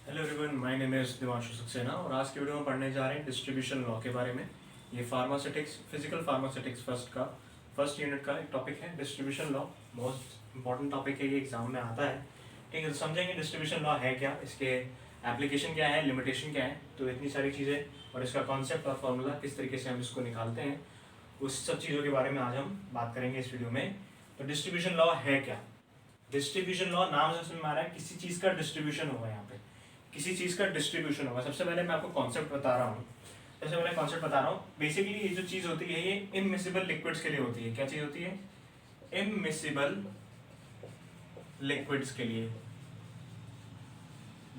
Hello everyone, my name is Divanshu Saxena और आज की वीडियो में पढ़ने जा रहे हैं डिस्ट्रीब्यूशन लॉ के बारे में। ये pharmaceutics physical pharmaceutics first unit का एक टॉपिक है distribution law. Most important topic है, ये एग्जाम में आता है। ठीक है, तो समझेंगे डिस्ट्रीब्यूशन लॉ है क्या, इसके एप्लीकेशन क्या है, लिमिटेशन क्या है, तो इतनी सारी चीज़ें और इसका कॉन्सेप्ट और फॉर्मूला किस तरीके से हम इसको निकालते हैं, उस सब चीज़ों के बारे में आज हम बात करेंगे इस वीडियो में। तो डिस्ट्रीब्यूशन लॉ है क्या? डिस्ट्रीब्यूशन लॉ नाम से समझ में आ रहा है किसी चीज़ का डिस्ट्रीब्यूशन होगा, यहाँ पे किसी चीज़ का डिस्ट्रीब्यूशन होगा। सबसे पहले मैं आपको कॉन्सेप्ट बता रहा हूँ। बेसिकली ये जो चीज़ होती है ये इममिसिबल लिक्विड्स के लिए होती है। क्या चीज़ होती है? इममिसिबल लिक्विड्स के लिए।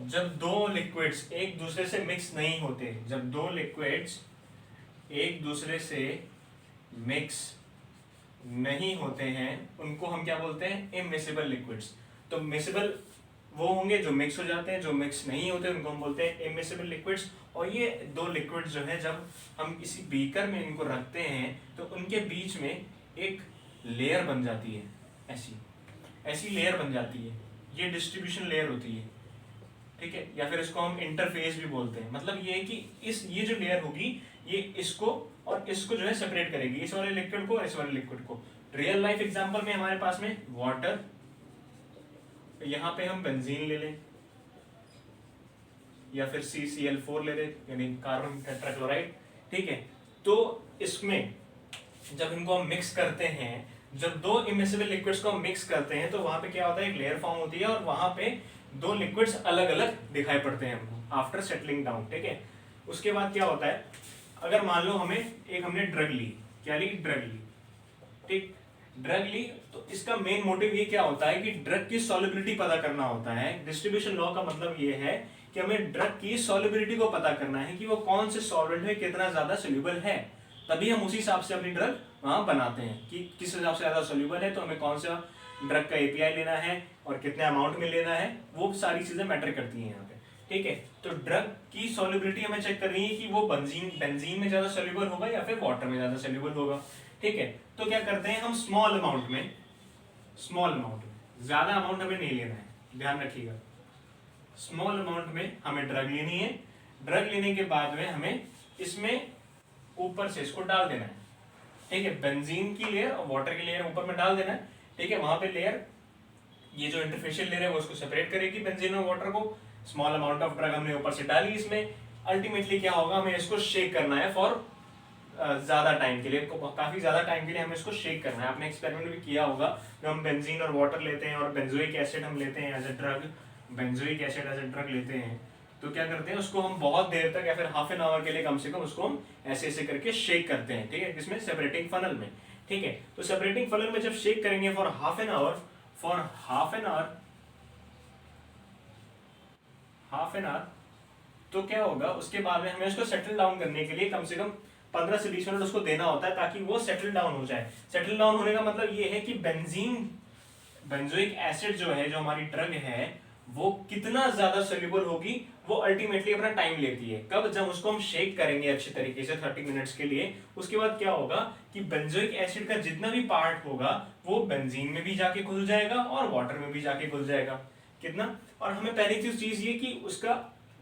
जब दो लिक्विड्स एक दूसरे से मिक्स नहीं होते, जब दो लिक्विड्स एक दूसरे से मिक्स नहीं होते हैं, उनको हम क्या बोलते हैं? इममिसिबल लिक्विड्स। तो मिसिबल वो होंगे जो मिक्स हो जाते हैं, जो मिक्स नहीं होते उनको हम बोलते हैं इममिसिबल लिक्विड्स। और ये दो लिक्विड्स जो है जब हम किसी बीकर में इनको रखते हैं तो उनके बीच में एक लेयर बन जाती है, ऐसी लेयर बन जाती है, ये डिस्ट्रीब्यूशन लेयर होती है। ठीक है, या फिर इसको हम इंटरफेस भी बोलते हैं। मतलब ये है कि ये जो लेयर होगी ये इसको और इसको जो है सेपरेट करेगी, इस वाले लिक्विड को और इस वाले लिक्विड को। रियल लाइफ एग्जांपल में हमारे पास में वाटर, यहाँ पे हम बेंजीन ले लें या फिर CCl4 ले लें, यानी कार्बन टेट्राक्लोराइड। ठीक है, तो इसमें जब इनको हम मिक्स करते हैं, जब दो इमिसिबल लिक्विड्स को हम मिक्स करते हैं तो वहां पे क्या होता है? एक लेयर फॉर्म होती है और वहां पे दो लिक्विड्स अलग अलग दिखाई पड़ते हैं हमको आफ्टर सेटलिंग डाउन। ठीक है, उसके बाद क्या होता है? अगर मान लो हमने ड्रग ली, क्या ली? ड्रग ली। ठीक, ड्रग ली तो इसका मेन मोटिव ये क्या होता है कि ड्रग की सॉल्युबिलिटी पता करना होता है। डिस्ट्रीब्यूशन लॉ का मतलब ये है कि हमें ड्रग की सॉल्युबिलिटी को पता करना है कि वो कौन से सॉल्वेंट में कितना ज्यादा सोल्यूबल है, तभी हम उसी हिसाब से अपनी ड्रग वहां बनाते हैं कि किस हिसाब से ज्यादा सोल्यूबल है, तो हमें कौन सा ड्रग का एपीआई लेना है और कितने अमाउंट में लेना है, वो सारी चीजें मैटर करती हैं यहाँ पे। ठीक है, तो ड्रग की सॉल्युबिलिटी हमें चेक करनी है कि वो बेंजीन में ज्यादा सोल्यूबल होगा या फिर वाटर में ज्यादा सोल्यूबल होगा। ठीक है, तो क्या करते हैं हम? स्मॉल अमाउंट में, ज्यादा अमाउंट हमें नहीं लेना है, ध्यान रखिएगा। स्मॉल अमाउंट में हमें ड्रग लेनी है। ड्रग लेने के बाद में हमें इसमें ऊपर से इसको डाल देना है। ठीक है, बेंजीन की लेयर और वाटर की लेयर ऊपर में डाल देना है। ठीक है, वहां पे लेयर, ये जो इंटरफेशियल लेयर है वो उसको सेपरेट करेगी बेंजीन और वाटर को। स्मॉल अमाउंट ऑफ ड्रग हमने ऊपर से डाली इसमें। अल्टीमेटली क्या होगा? हमें इसको शेक करना है फॉर ज्यादा टाइम के लिए, काफी ज्यादा टाइम के लिए हमें इसको शेक करना है। आपने एक्सपेरिमेंट भी किया होगा, जब हम बेंजीन और वाटर लेते हैं और बेंजोइक एसिड हम लेते हैं as a drug, benzoic acid as a drug लेते हैं, तो क्या करते हैं? उसको हम बहुत देर तक या फिर हाफ एन आवर के लिए कम से कम उसको हम ऐसे ऐसे करके शेक करते हैं। ठीक है, इसमें सेपरेटिंग फनल में। ठीक है, तो सेपरेटिंग फनल में जब शेक करेंगे फॉर हाफ एन आवर, तो क्या होगा? उसके बाद में हमें उसको सेटल डाउन करने के लिए कम से कम 15 से 20 मिनट उसको देना होता है ताकि वो सेटल डाउन हो जाए। सेटल डाउन होने का मतलब ये है कि बेंजोइक एसिड जो है, जो हमारी ड्रग है, वो कितना ज्यादा सोल्यूबल होगी, वो अल्टीमेटली अपना टाइम लेती है। कब? जब उसको हम शेक करेंगे अच्छी तरीके से 30 मिनट्स के लिए। उसके बाद क्या होगा कि बेंजोइक एसिड का जितना भी पार्ट होगा वो बेंजीन में भी जाके घुल जाएगा और वाटर में भी जाके घुल जाएगा। कितना? और हमें पहली चीज ये कि उसका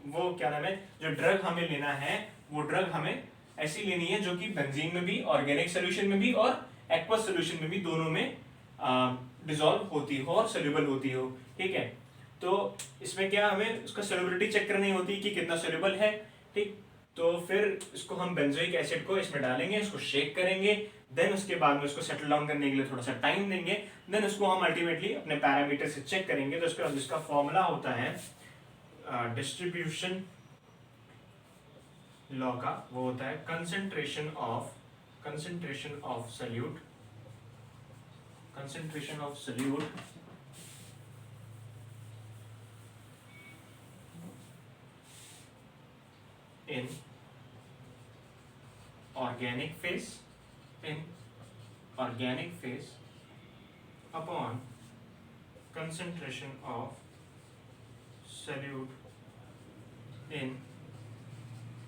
वो क्या नाम है, जो ड्रग हमें लेना है, वो ड्रग हमें ऐसी लेनी है जो कि बेंजीन में भी, ऑर्गेनिक सोल्यूशन में भी और एक्वस सोल्यूशन में भी, दोनों में डिसॉल्व होती हो और सोल्यूबल होती हो। ठीक है, तो इसमें क्या हमें उसका सोल्यूबिलिटी चेक करनी होती है कि कितना सोल्यूबल है। ठीक, तो फिर इसको हम बेंजोइक एसिड को इसमें डालेंगे, इसको शेक करेंगे, देन उसके बाद में उसको सेटल डाउन करने के लिए थोड़ा सा टाइम देंगे, देन उसको हम अल्टीमेटली अपने पैरामीटर से चेक करेंगे। तो इसका जिसका फॉर्मूला होता है डिस्ट्रीब्यूशन लॉ का, वो होता है concentration of solute in organic phase upon concentration of solute in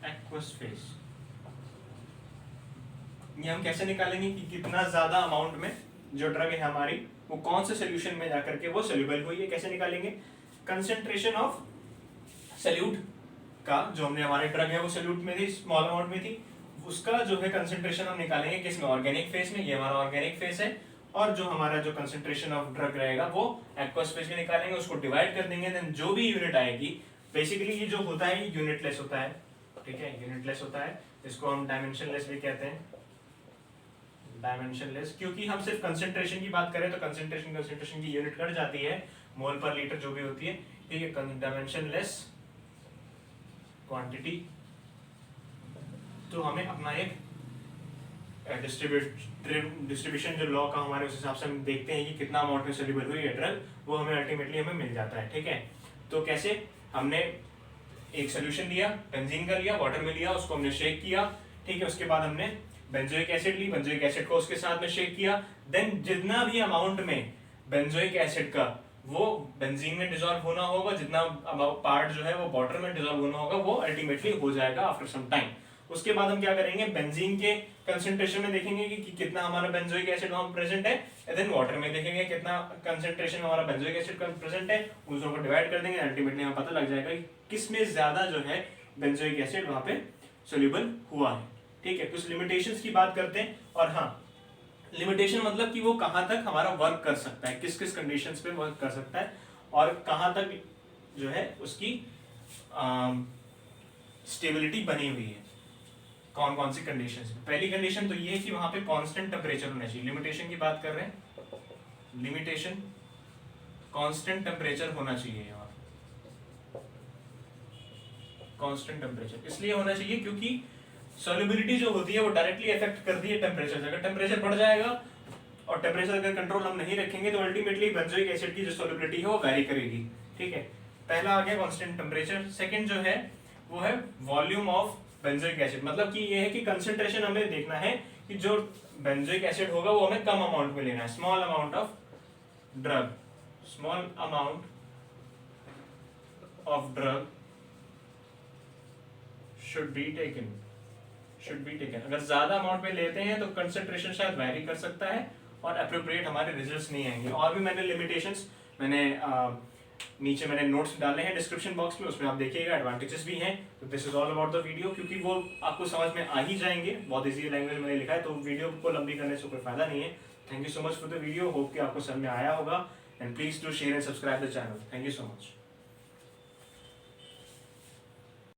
aqueous phase। ये हम कैसे निकालेंगे कि कितना ज्यादा अमाउंट में जो ड्रग है हमारी वो कौन से सोल्यूशन में जाकर के वो सोल्यूबल हुई है? कैसे निकालेंगे? कंसंट्रेशन ऑफ सल्यूट का जो हमने हमारे ड्रग है वो सल्यूट में थी, स्मॉल अमाउंट में थी, उसका जो है कंसंट्रेशन हम निकालेंगे किस में, ऑर्गेनिक फेज में, ये हमारा ऑर्गेनिक फेज है। और जो हमारा जो कंसंट्रेशन ऑफ ड्रग रहेगा वो एक्वस फेज में निकालेंगे, उसको डिवाइड कर देंगे, देन जो भी यूनिट आएगी, बेसिकली ये जो होता है ये यूनिटलेस होता है, ठीक है, यूनिटलेस होता है, इसको हम डायमेंशनलेस भी कहते हैं, डायमेंशनलेस, क्योंकि हम सिर्फ कंसंट्रेशन की बात करें तो कंसंट्रेशन की यूनिट कट जाती है, मोल पर लीटर जो भी होती है, ठीक है, डायमेंशनलेस क्वांटिटी। तो हमें अपना एक डिस्ट्रीब्यूशन जो लॉ का हमारे उस हिसाब से हम देखते हैं कि कितना अमाउंट में सोल्यूबल हुई है ड्रग, वो हमें अल्टीमेटली हमें मिल जाता है, ठीक है। तो कैसे, हमने एक सोल्यूशन लिया, बेंजीन का लिया, वाटर में लिया, उसको हमने शेक किया, ठीक है, उसके बाद हमने बेंजोइक एसिड ली, बेंजोइक एसिड को उसके साथ में शेक किया, देन जितना भी अमाउंट में बेंजोइक एसिड का वो बेंजीन में डिसॉल्व होना होगा, जितना पार्ट जो है वो वाटर में डिसॉल्व होना होगा, वो अल्टीमेटली हो जाएगा आफ्टर सम टाइम। उसके बाद हम क्या करेंगे, बेंजीन के कंसंट्रेशन में देखेंगे कि कितना हमारा बेंजोइक एसिड वहां प्रेजेंट है, देन वाटर में देखेंगे कितना कंसंट्रेशन हमारा बेंजोइक एसिड का प्रेजेंट है, उसको डिवाइड कर देंगे, अल्टीमेटली हमें पता लग जाएगा कि किस में ज्यादा जो है बेंजोइक एसिड वहां पे सोल्यूबल हुआ है, ठीक है। कुछ लिमिटेशंस की बात करते हैं, और हाँ, लिमिटेशन मतलब कि वो कहां तक हमारा वर्क कर सकता है, किस किस कंडीशंस पे वर्क कर सकता है, और कहां तक जो है उसकी स्टेबिलिटी बनी हुई है, कौन कौन सी कंडीशंस में। पहली कंडीशन तो ये है कि वहां पे कांस्टेंट टेम्परेचर होना चाहिए, लिमिटेशन की बात कर रहे हैं, लिमिटेशन कांस्टेंट टेम्परेचर होना चाहिए, यहाँ कांस्टेंट टेम्परेचर इसलिए होना चाहिए क्योंकि सॉल्युबिलिटी जो होती है वो डायरेक्टली इफेक्ट करती है टेम्परेचर से। अगर टेम्परेचर बढ़ जाएगा और टेम्परेचर अगर कंट्रोल हम नहीं रखेंगे तो अल्टीमेटली बेंजोइक एसिड की जो सॉल्युबिलिटी है वो वेरी करेगी, ठीक है। पहला आ गया कांस्टेंट टेम्परेचर। सेकंड जो है वो है वॉल्यूम ऑफ बेंजोइक एसिड, मतलब कि ये है कि कंसंट्रेशन हमें देखना है कि जो बेंजोइक एसिड होगा वो हमें कम अमाउंट में लेना है, small amount of drug, small amount of drug should be taken, अगर ज्यादा अमाउंट में लेते हैं तो कंसंट्रेशन शायद वैरी कर सकता है और अप्रोप्रिएट हमारे रिजल्ट्स नहीं आएंगे। और भी मैंने लिमिटेशंस नीचे मैंने नोट्स डाले हैं डिस्क्रिप्शन बॉक्स में, उसमें आप देखिएगा, एडवांटेजेस भी हैं। तो this is all about the video, क्योंकि वो आपको समझ में आ ही जाएंगे, बहुत इजी लैंग्वेज में मैंने लिखा है, तो वीडियो को लंबी करने से कोई फायदा नहीं है। Thank you so much for the video, hope कि आपको समझ में आया होगा, and please do share and subscribe the channel. Thank you so much.